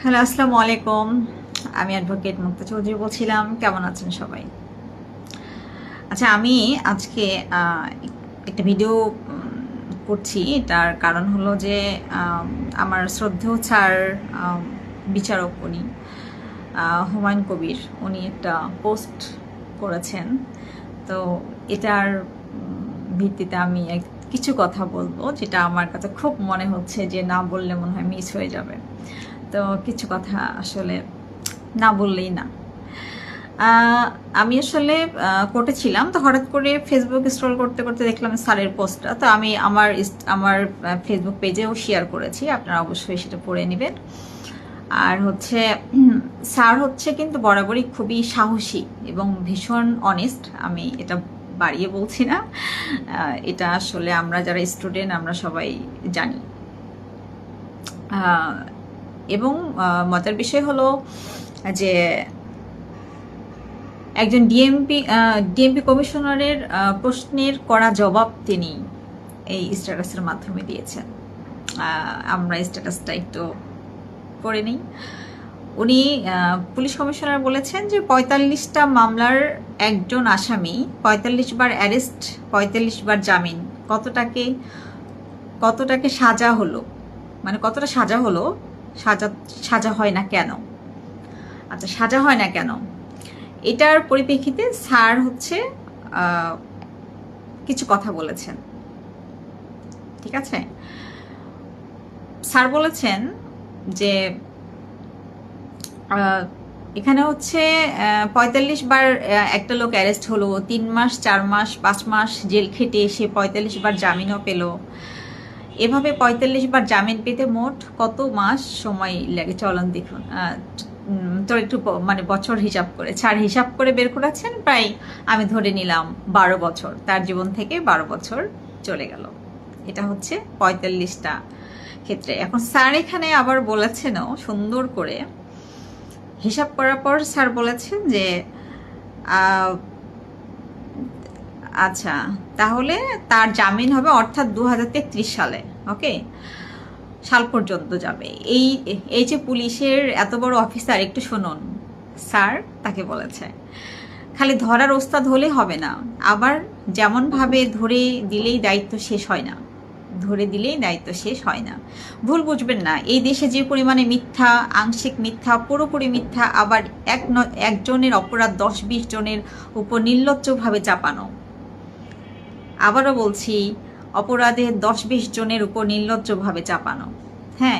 Hello, আসসালামু আলাইকুম। আমি অ্যাডভোকেট মুক্তা চৌধুরী বলছিলাম। কেমন আছেন সবাই? আচ্ছা, আমি আজকে একটা ভিডিও করছি। এটার কারণ হলো যে আমার শ্রদ্ধেয় স্যার, বিচারক উনি, হুমায়ুন কবির, উনি একটা পোস্ট করেছেন। তো এটার ভিত্তিতে আমি কিছু কথা বলবো, যেটা আমার কাছে খুব মনে হচ্ছে যে না বললে মনে হয় মিস হয়ে যাবে। তো কিছু কথা আসলে না বললেই না। আমি আসলে কোর্টে ছিলাম, তো হঠাৎ করে ফেসবুক স্ক্রল করতে করতে দেখলাম স্যারের পোস্টটা। তো আমি আমার ফেসবুক পেজেও শেয়ার করেছি, আপনারা অবশ্যই সেটা পড়ে নেবেন। আর হচ্ছে স্যার হচ্ছে কিন্তু বরাবরই খুবই সাহসী এবং ভীষণ অনেস্ট। আমি এটা বাড়িয়ে বলছি না, এটা আসলে আমরা যারা স্টুডেন্ট আমরা সবাই জানি। এবং মজার বিষয় হলো যে একজন ডিএমপি কমিশনারের প্রশ্নের কড়া জবাব তিনি এই স্ট্যাটাসের মাধ্যমে দিয়েছেন। আমরা স্ট্যাটাসটা একটু পড়ে নিই। উনি পুলিশ কমিশনার বলেছেন যে ৪৫টা মামলার একজন আসামি, ৪৫ বার অ্যারেস্ট, ৪৫ বার জামিন, কতটাকে সাজা হলো, মানে কতটা সাজা হলো, সাজা হয় না কেন? আচ্ছা, সাজা হয় না কেন, এটার পরিপ্রেক্ষিতে স্যার হচ্ছে কিছু কথা বলেছেন। ঠিক আছে, স্যার বলেছেন যে এখানে হচ্ছে ৪৫ বার একটা লোক অ্যারেস্ট হলো, ৩ মাস ৪ মাস ৫ মাস জেল খেটে সে ৪৫ বার জামিনও পেল। এভাবে ৪৫ বার জামিন পেতে মোট কত মাস সময় লাগে চলুন দেখুন। তো একটু মানে বছর হিসাব করে, ছাড় হিসাব করে বের করেছেন, প্রায় আমি ধরে নিলাম ১২ বছর, তার জীবন থেকে ১২ বছর চলে গেল। এটা হচ্ছে ৪৫টা ক্ষেত্রে। এখন স্যার এখানে আবার বলেছেনও সুন্দর করে হিসাব করার পর স্যার বলেছেন যে আচ্ছা, তাহলে তার জামিন হবে অর্থাৎ ২০৩৩ সালে, ওকে, সাল পর্যন্ত যাবে। এই যে পুলিশের এত বড় অফিসার, একটু শুনুন, স্যার তাকে বলেছে খালি ধরার ওস্তাদ হলে হবে না, আবার যেমনভাবে ধরে দিলেই দায়িত্ব শেষ হয় না, ধরে দিলেই দায়িত্ব শেষ হয় না। ভুল বুঝবেন না, এই দেশে যে পরিমাণে মিথ্যা, আংশিক মিথ্যা, পুরোপুরি মিথ্যা, আবার একজনের অপরাধ ১০-২০ জনের উপর নির্লজ্জভাবে চাপানো। আবারও বলছি, অপরাধের ১০-২০ জনের উপর নির্লজ্জভাবে চাপানো। হ্যাঁ,